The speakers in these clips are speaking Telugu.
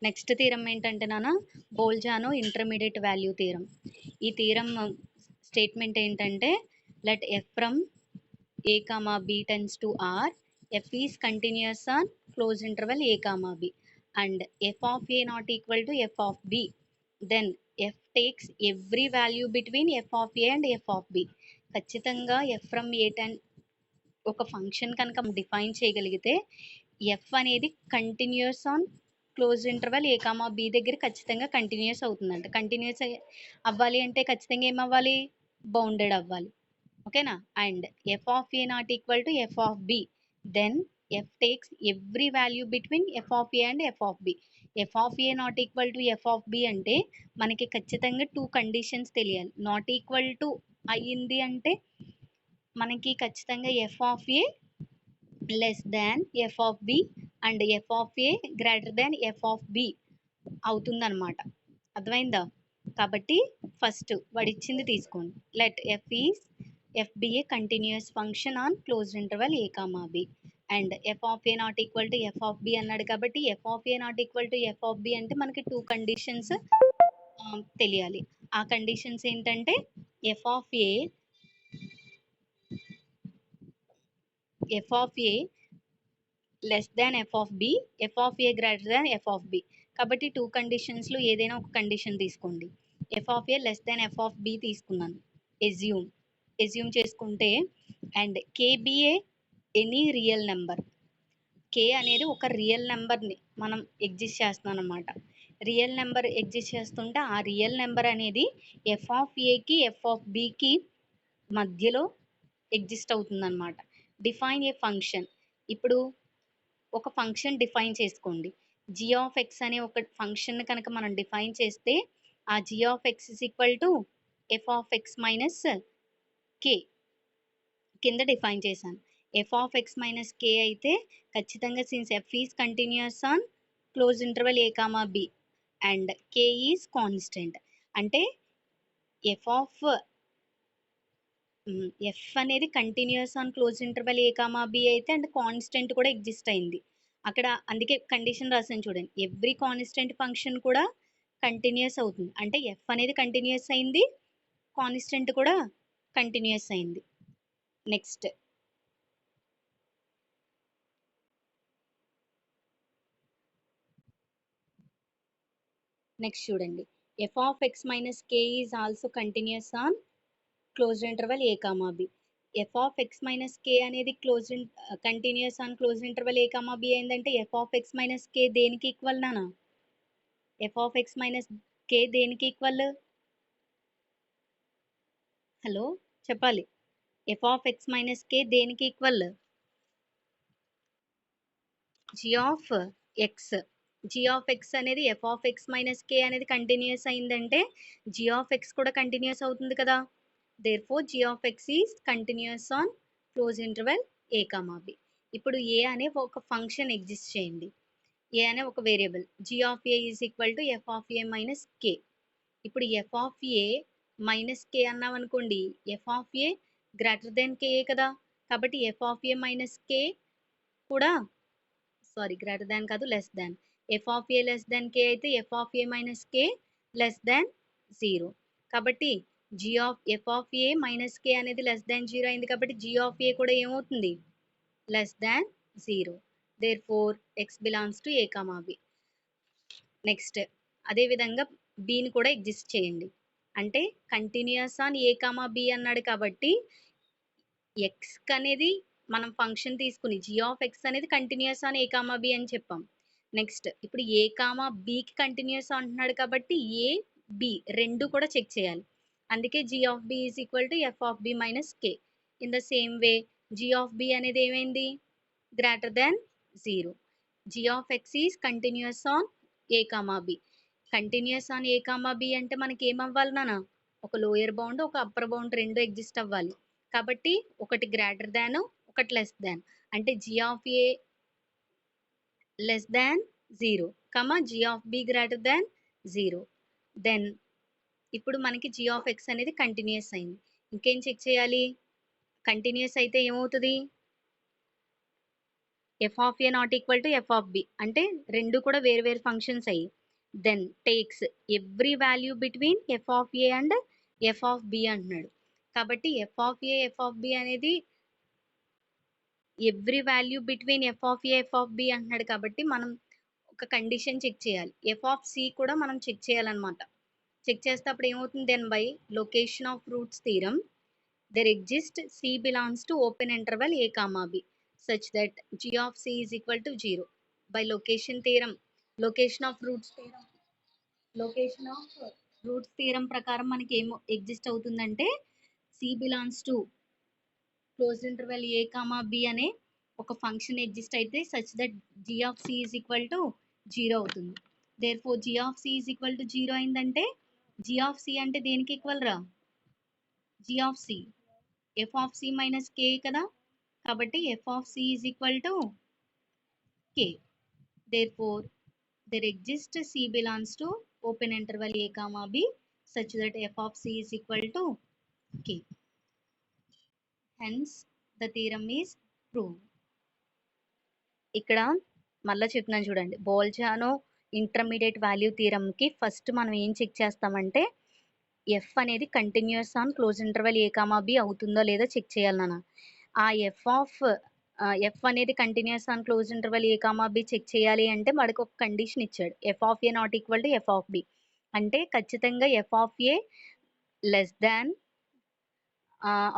నెక్స్ట్ థీరం ఏంటంటే నాన్న, బోల్జానో ఇంటర్మీడియట్ వాల్యూ థీరం. ఈ థీరం స్టేట్మెంట్ ఏంటంటే, let F from a comma b tends to r, f is continuous on closed interval a comma b, and f of a not equal to f of b, then f takes every value between f of a and f of b. ఖచ్చితంగా f from a ఒక ఫంక్షన్ కనుక డిఫైన్ చేయగలిగితే ఎఫ్ అనేది continuous on close interval A comma B దగ్గర ఖచ్చితంగా కంటిన్యూస్ అవుతుందంట. కంటిన్యూస్ అవ్వాలి అంటే ఖచ్చితంగా ఏమవ్వాలి, బౌండెడ్ అవ్వాలి. ఓకేనా. And F of A not equal to F of B, then F takes every value between F of A and F of B. F of A not equal to F of B అంటే మనకి ఖచ్చితంగా 2 కండిషన్స్ తెలియాలి. నాట్ ఈక్వల్ టు అయ్యింది అంటే మనకి ఖచ్చితంగా F of A less than F of B and F of A greater than F of B అవుతుందన్నమాట. అర్థమైందా? కాబట్టి ఫస్ట్ వాడు ఇచ్చింది తీసుకోండి. Let F is F be a continuous function on closed interval A comma B, and F of A not equal to F of B అన్నాడు కాబట్టి F of A not equal to F of B అంటే మనకి 2 కండిషన్స్ తెలియాలి. ఆ కండిషన్స్ ఏంటంటే F of A less than F of B, F of A greater than F of B. కాబట్టి 2 కండిషన్స్లో ఏదైనా ఒక కండిషన్ తీసుకోండి. F of A less than F of B తీసుకున్నాను, ఎజ్యూమ్ చేసుకుంటే, and K be a any real number. K అనేది ఒక రియల్ నెంబర్ని మనం ఎగ్జిస్ట్ చేస్తున్నాం అనమాట. రియల్ నెంబర్ ఎగ్జిస్ట్ చేస్తుంటే ఆ రియల్ నెంబర్ అనేది ఎఫ్ ఆఫ్ ఏకి ఎఫ్ ఆఫ్ బికి మధ్యలో ఎగ్జిస్ట్ అవుతుందన్నమాట. Define a function. ఇప్పుడు ఒక ఫంక్షన్ డిఫైన్ చేసుకోండి. జీ ఆఫ్ ఎక్స్ అనే ఒక ఫంక్షన్ కనుక మనం డిఫైన్ చేస్తే ఆ g of x is equal to F of x minus k కింద డిఫైన్ చేశాను. F of x minus k అయితే ఖచ్చితంగా since f is continuous on close interval A comma B and k is constant, అంటే ఎఫ్ ఆఫ్ ఎఫ్ అనేది continuous on close interval A comma B అయితే అండ్ కాన్స్టెంట్ కూడా ఎగ్జిస్ట్ అయింది అక్కడ. అందుకే కండిషన్ రాసాను చూడండి, ఎవ్రీ కాన్స్టెంట్ ఫంక్షన్ కూడా కంటిన్యూస్ అవుతుంది. అంటే ఎఫ్ అనేది కంటిన్యూస్ అయింది, కాన్స్టెంట్ కూడా కంటిన్యూస్ అయింది. నెక్స్ట్ చూడండి, f of x minus k is also continuous on closed interval A comma b. F of x minus k అనేది continuous on closed interval A comma b అయిందంటే f of x minus k దేనికి ఈక్వల్ నానా? F of x minus k దేనికి ఈక్వల్? హలో చెప్పాలి. F of x minus k దేనికి equal? G of x. G of X అనేది f of x minus k అనేది కంటిన్యూస్ అయిందంటే జీ ఆఫ్ ఎక్స్ కూడా కంటిన్యూస్ అవుతుంది కదా. Therefore G of X is continuous on close interval A comma B. ఇప్పుడు ఏ అనే ఒక ఫంక్షన్ ఎగ్జిస్ట్ చేయండి. ఏ అనే ఒక variable g of a is equal to F of a minus k. ఇప్పుడు f of a minus k అన్నాం అనుకోండి, f of A greater than k కదా. కాబట్టి F of a minus k కూడా గ్రేటర్ దాన్ కాదు, less than. F of A less than k అయితే f of a minus k less than 0. కాబట్టి g of f of a minus k అనేది లెస్ దాన్ 0 అయింది కాబట్టి జీ ఆఫ్ ఏ కూడా ఏమవుతుంది? Less than 0. Therefore X belongs to A comma B. Next అదేవిధంగా బిని కూడా ఎగ్జిస్ట్ చేయండి. అంటే continuous on A comma B అన్నాడు కాబట్టి ఎక్స్ అనేది మనం ఫంక్షన్ తీసుకుని జీ ఆఫ్ ఎక్స్ అనేది continuous on A comma B అని చెప్పాం. నెక్స్ట్ ఇప్పుడు ఏ కామా బికి కంటిన్యూస్ అంటున్నాడు కాబట్టి ఏ బి రెండు కూడా చెక్ చేయాలి. అందుకే g of b is equal to F of b minus k. In the same way g of b అనేది ఏమైంది? Greater than 0. G of X is continuous on A comma b. Continuous on A comma b అంటే మనకి ఏమవ్వాలి నాన్న? ఒక లోయర్ బౌండ్ ఒక అప్పర్ బౌండ్ రెండు ఎగ్జిస్ట్ అవ్వాలి. కాబట్టి ఒకటి గ్రేటర్ దాన్ ఒకటి లెస్ దాన్. అంటే g of A less than 0 g of b greater than 0. Then ఇప్పుడు మనకి జీ ఆఫ్ ఎక్స్ అనేది కంటిన్యూస్ అయింది. ఇంకేం చెక్ చేయాలి? కంటిన్యూస్ అయితే ఏమవుతుంది? F of A not equal to F of B అంటే రెండు కూడా వేరు వేరు ఫంక్షన్స్ అయ్యి then takes every value between F of A and F of b అంటున్నాడు. కాబట్టి F of a f of b అనేది every value between F of a f of b అంటున్నాడు. కాబట్టి మనం ఒక కండిషన్ చెక్ చేయాలి. ఎఫ్ ఆఫ్ సి కూడా మనం చెక్ చేయాలన్నమాట. చెక్ చేస్తే అప్పుడు ఏమవుతుంది, then by location of roots theorem there exists C belongs to open interval a comma b such that g of c is equal to 0 by location theorem, location of roots theorem, location of roots theorem ప్రకారం మనకి ఏం ఎగ్జిస్ట్ అవుతుందంటే c belongs to closed interval a comma b అనే ఒక ఫంక్షన్ ఎగ్జిస్ట్ అయితే such that g of c is equal to 0 అవుతుంది. therefore g of c is equal to 0 అయిందంటే g of c అంటే దేనికి ఈక్వల్ రా, g of c f of c minus k కదా. కాబట్టి F of c is equal to k. Therefore there exist c belongs to open interval A comma b such that f of c is equal to k. Hence the theorem is prove. ఇక్కడ మళ్ళీ చెప్తున్నాను చూడండి, బోల్జానో ఇంటర్మీడియట్ వాల్యూ థీరమ్కి ఫస్ట్ మనం ఏం చెక్ చేస్తామంటే ఎఫ్ అనేది continuous on close interval A comma b అవుతుందో లేదో చెక్ చేయాలి నాన్న. ఆ ఎఫ్ అనేది continuous on close interval A comma b check చేయాలి అంటే వాడికి ఒక కండిషన్ ఇచ్చాడు, f of A not equal to F of B అంటే ఖచ్చితంగా F of A less than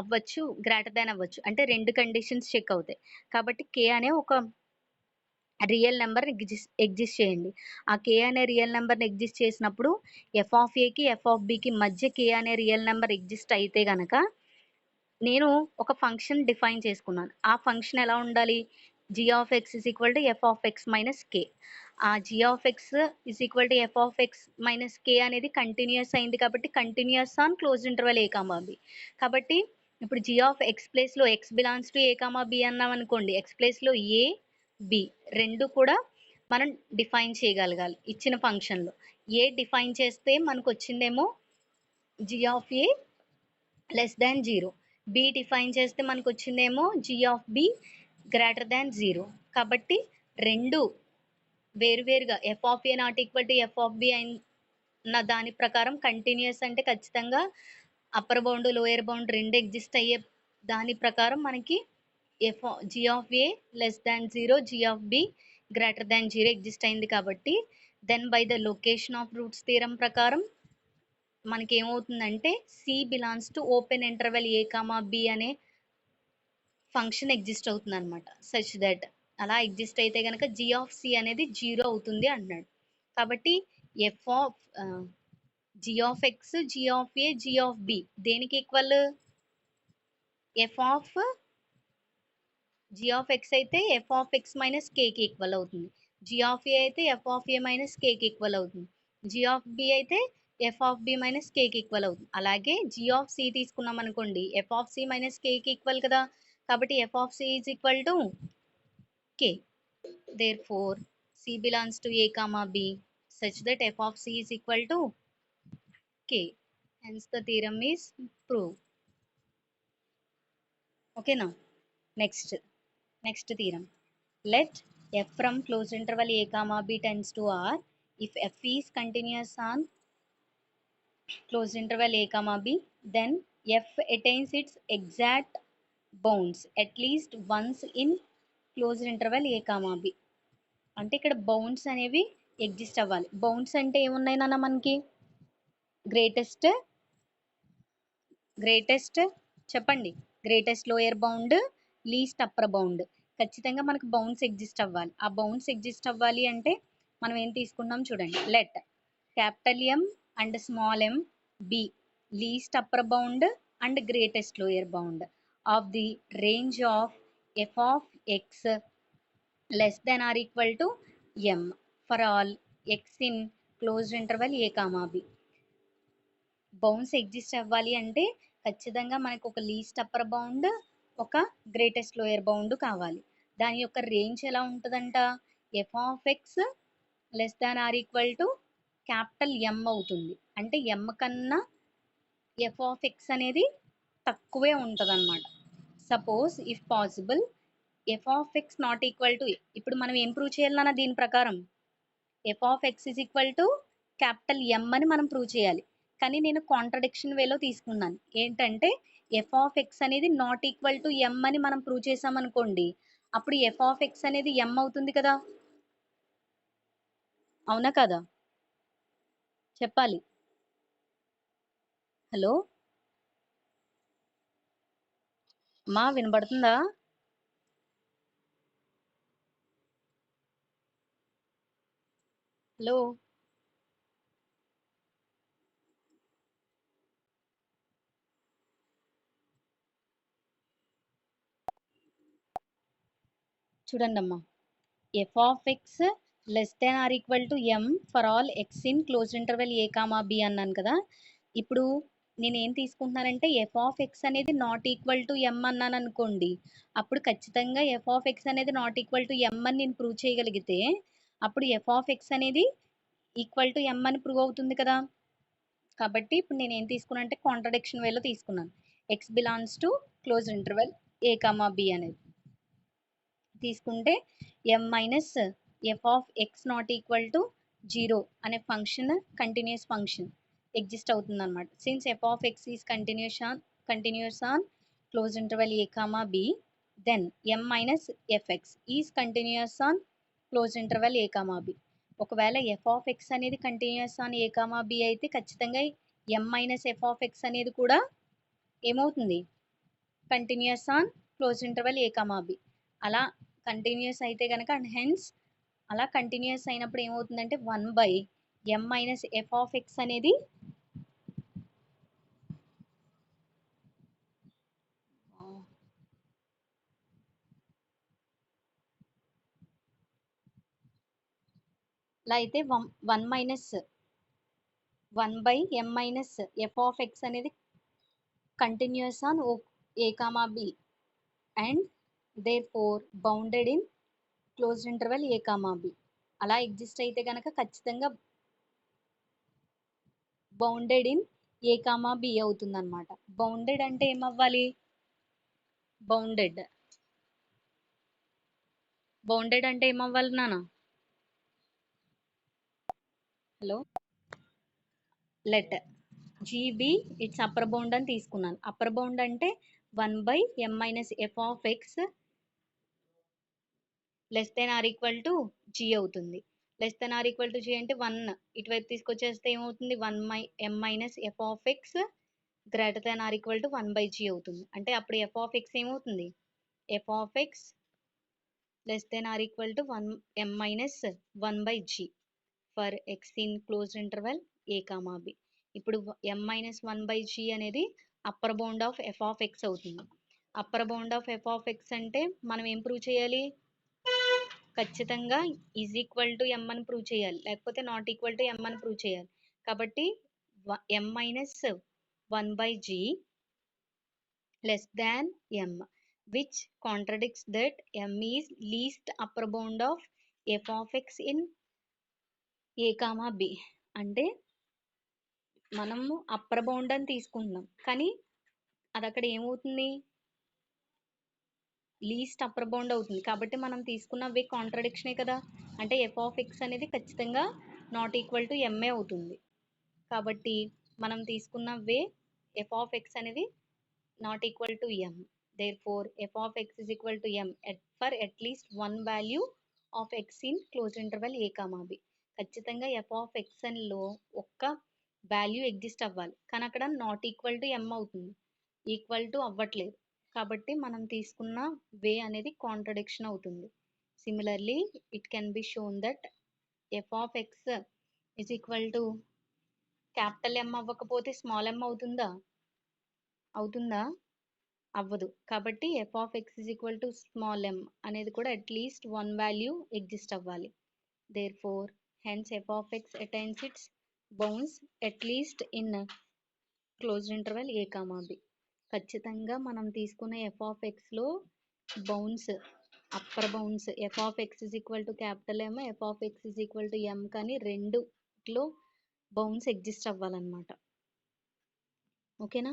అవ్వచ్చు, గ్రేటర్ దాన్ అవ్వచ్చు, అంటే రెండు కండిషన్స్ చెక్ అవుతాయి. కాబట్టి కే అనే ఒక రియల్ నెంబర్ ఎగ్జిస్ట్ చేయండి. ఆ కే అనే రియల్ నెంబర్ని ఎగ్జిస్ట్ చేసినప్పుడు ఎఫ్ ఆఫ్ ఏకి ఎఫ్ ఆఫ్ బికి మధ్య కే అనే రియల్ నెంబర్ ఎగ్జిస్ట్ అయితే గనక నేను ఒక ఫంక్షన్ డిఫైన్ చేసుకున్నాను. ఆ ఫంక్షన్ ఎలా ఉండాలి, g of x is equal to F of x minus k. ఆ g of x is equal to F of x minus k అనేది కంటిన్యూస్ అయింది కాబట్టి continuous on close interval A comma b. కాబట్టి ఇప్పుడు జీ ఆఫ్ ఎక్స్ ప్లేస్లో x belongs to A comma b అన్నాం అనుకోండి, ఎక్స్ ప్లేస్లో ఏ బి రెండు కూడా మనం డిఫైన్ చేయగలగాలి ఇచ్చిన ఫంక్షన్లో. ఏ డిఫైన్ చేస్తే మనకు వచ్చిందేమో g of A less than 0, b define చేస్తే మనకు వచ్చిందేమో g of b greater than 0. కాబట్టి రెండు వేరువేరుగా f of A not equal to F of b అయిన దాని ప్రకారం కంటిన్యూస్ అంటే ఖచ్చితంగా అప్పర్ బౌండ్ లోయర్ బౌండ్ రెండు ఎగ్జిస్ట్ అయ్యే దాని ప్రకారం మనకి f g of A less than 0, g of b greater than 0 exist అయింది. కాబట్టి then by the location of roots theorem ప్రకారం మనకి ఏమవుతుందంటే c belongs to open interval A comma b అనే ఫంక్షన్ ఎగ్జిస్ట్ అవుతుంది అనమాట. సచ్ దట్ అలా ఎగ్జిస్ట్ అయితే కనుక జీ ఆఫ్ సి అనేది 0 అవుతుంది అంటున్నాడు. కాబట్టి F of g of x, g of a, g of b దేనికి equal, f of g of x అయితే ఎఫ్ ఆఫ్ ఎక్స్ మైనస్ కేకి ఈక్వల్ అవుతుంది, జీ ఆఫ్ ఏ అయితే ఎఫ్ ఆఫ్ ఏ మైనస్ కేకి ఈక్వల్ అవుతుంది, జీ ఆఫ్ బి అయితే ఎఫ్ ఆఫ్ బి మైనస్ కేకి ఈక్వల్ అవుతుంది. అలాగే జీ ఆఫ్ సి తీసుకున్నాం అనుకోండి, ఎఫ్ ఆఫ్ సి మైనస్ కేకి ఈక్వల్ కదా. కాబట్టి F of c is equal to k. Therefore c belongs to A comma b such that f of c is equal to k. Hence the theorem is prove. ఓకేనా. Next theorem, let f from closed interval a comma b tends to r if f is continuous on closed interval a comma b then f attains its exact bounds at least once in closed interval a comma b. అంటే ఇక్కడ బౌండ్స్ అనేవి ఎగ్జిస్ట్ అవ్వాలి. బౌండ్స్ అంటే ఏమున్నాయి నాన్న మనకి, గ్రేటెస్ట్ చెప్పండి, greatest lower bound, least upper bound. ఖచ్చితంగా మనకు బౌండ్స్ ఎగ్జిస్ట్ అవ్వాలి. ఆ బౌండ్స్ ఎగ్జిస్ట్ అవ్వాలి అంటే మనం ఏం తీసుకున్నాం చూడండి, let capital m and small m be least upper bound and greatest lower bound of the range of f of x less then are equal to m for all x in closed interval A comma b. Bounds exist అవ్వాలి అంటే ఖచ్చితంగా మనకు ఒక లీస్ట్ అప్పర్ బౌండ్, ఒక గ్రేటెస్ట్ లోయర్ బౌండ్ కావాలి. దాని యొక్క రేంజ్ ఎలా ఉంటుందంట, f of x less than or equal to capital ఎం అవుతుంది. అంటే ఎం కన్నా ఎఫ్ ఆఫ్ ఎక్స్ అనేది తక్కువే ఉంటుంది అనమాట. Suppose if possible F of x not equal to, ఇప్పుడు మనం ఏం ప్రూవ్ చేయాలన్నా దీని ప్రకారం F of x is equal to capital ఎం అని మనం ప్రూవ్ చేయాలి. కానీ నేను కాంట్రడిక్షన్ వేలో తీసుకున్నాను. ఏంటంటే ఎఫ్ ఆఫ్ ఎక్స్ అనేది నాట్ ఈక్వల్ టు ఎం అని మనం ప్రూవ్ చేసామనుకోండి, అప్పుడు ఎఫ్ ఆఫ్ ఎక్స్ అనేది ఎం అవుతుంది కదా, అవునా కదా? చెప్పాలి. హలో అమ్మా, వినబడుతుందా? హలో చూడండి అమ్మా, f of x less than or equal to m for all x in close interval A comma b అన్నాను కదా. ఇప్పుడు నేను ఏం తీసుకుంటున్నానంటే ఎఫ్ ఆఫ్ ఎక్స్ అనేది నాట్ ఈక్వల్ టు ఎం అన్నాను అనుకోండి, అప్పుడు ఖచ్చితంగా ఎఫ్ ఆఫ్ ఎక్స్ అనేది నాట్ ఈక్వల్ టు ఎం అని నేను ప్రూవ్ చేయగలిగితే అప్పుడు ఎఫ్ ఆఫ్ ఎక్స్ అనేది ఈక్వల్ టు ఎం అని ప్రూవ్ అవుతుంది కదా. కాబట్టి ఇప్పుడు నేను ఏం తీసుకున్నాను అంటే కాంట్రడిక్షన్ వేలో తీసుకున్నాను. X belongs to close interval A comma b అనేది తీసుకుంటే m minus f of x not equal to 0 అనే ఫంక్షన్ కంటిన్యూస్ ఫంక్షన్ ఎగ్జిస్ట్ అవుతుంది అనమాట. Since f of x is continuous on close interval A comma b, then m minus f x is continuous on close interval A comma b. ఒకవేళ ఎఫ్ ఆఫ్ ఎక్స్ అనేది continuous on A comma B అయితే ఖచ్చితంగా m minus f of X అనేది కూడా ఏమవుతుంది, continuous on close interval A comma b. అలా కంటిన్యూస్ అయితే కనుక అండ్ హెన్స్ అలా కంటిన్యూస్ అయినప్పుడు ఏమవుతుందంటే 1/m minus f of X అనేది ఇలా అయితే 1/m minus f of X అనేది continuous on A comma B and therefore bounded in closed interval A comma b. అలా ఎగ్జిస్ట్ అయితే కనుక ఖచ్చితంగా bounded in a comma b అవుతుంది అనమాట. బౌండెడ్ అంటే ఏమవ్వాలి, బౌండెడ్ బౌండెడ్ అంటే ఏమవ్వాలి నాన్న? Hello, let g be its upper bound అని తీసుకున్నాను. అప్పర్ బౌండ్ అంటే 1/m minus f of x less then are equal to g అవుతుంది. లెస్ దెన్ ఆర్ ఈక్వల్ టు జీ అంటే 1 ఇటువైపు తీసుకొచ్చేస్తే ఏమవుతుంది, 1/m minus f of x greater than are equal to 1/g అవుతుంది. అంటే అప్పుడు ఎఫ్ ఆఫ్ ఎక్స్ ఏమవుతుంది, f of x less then are equal to 1m minus 1/g for x in closed interval A comma B. ఇప్పుడు m మైనస్ 1/g అనేది upper bound of f of x అవుతుంది. Upper bound of f of x అంటే మనం ఏం ప్రూవ్ చేయాలి, ఖచ్చితంగా ఈజ్ ఈక్వల్ టు ఎం అని ప్రూవ్ చేయాలి, లేకపోతే నాట్ ఈక్వల్ టు ఎం అని ప్రూవ్ చేయాలి. కాబట్టి m minus 1/g less than m, which contradicts that m is least upper bound of f of x in a comma b. అంటే మనము అప్పర్ బౌండ్ అని తీసుకుంటున్నాం, కానీ అది అక్కడ ఏమవుతుంది, లీస్ట్ అప్పర్ బౌండ్ అవుతుంది. కాబట్టి మనం తీసుకున్న వే కాంట్రడిక్షనే కదా. అంటే ఎఫ్ ఆఫ్ ఎక్స్ అనేది ఖచ్చితంగా నాట్ ఈక్వల్ టు ఎంఏ అవుతుంది. కాబట్టి మనం తీసుకున్న వే ఎఫ్ ఆఫ్ ఎక్స్ అనేది not equal to m. Therefore, f of x is equal to m for at least one value of x in closed interval a comma b. ఖచ్చితంగా f of x లో ఒక్క వాల్యూ ఎగ్జిస్ట్ అవ్వాలి, కానీ అక్కడ నాట్ ఈక్వల్ టు m అవుతుంది, ఈక్వల్ టు అవ్వట్లేదు. కాబట్టి మనం తీసుకున్న వే అనేది కాంట్రడిక్షన్ అవుతుంది. Similarly it can be shown that f of x is equal to capital M అవ్వకపోతే స్మాల్ m అవుతుందా, అవుతుందా, అవ్వదు. కాబట్టి F of x is equal to small m అనేది కూడా అట్లీస్ట్ వన్ వాల్యూ ఎగ్జిస్ట్ అవ్వాలి. Therefore hence f of x attains its bounds at least in closed interval A comma B. ఖచ్చితంగా మనం తీసుకున్న ఎఫ్ ఆఫ్ ఎక్స్లో bounds, upper bounds f of x is equal to capital M, f of x is equal to m, కానీ రెండులో బౌండ్స్ ఎగ్జిస్ట్ అవ్వాలన్నమాట. ఓకేనా?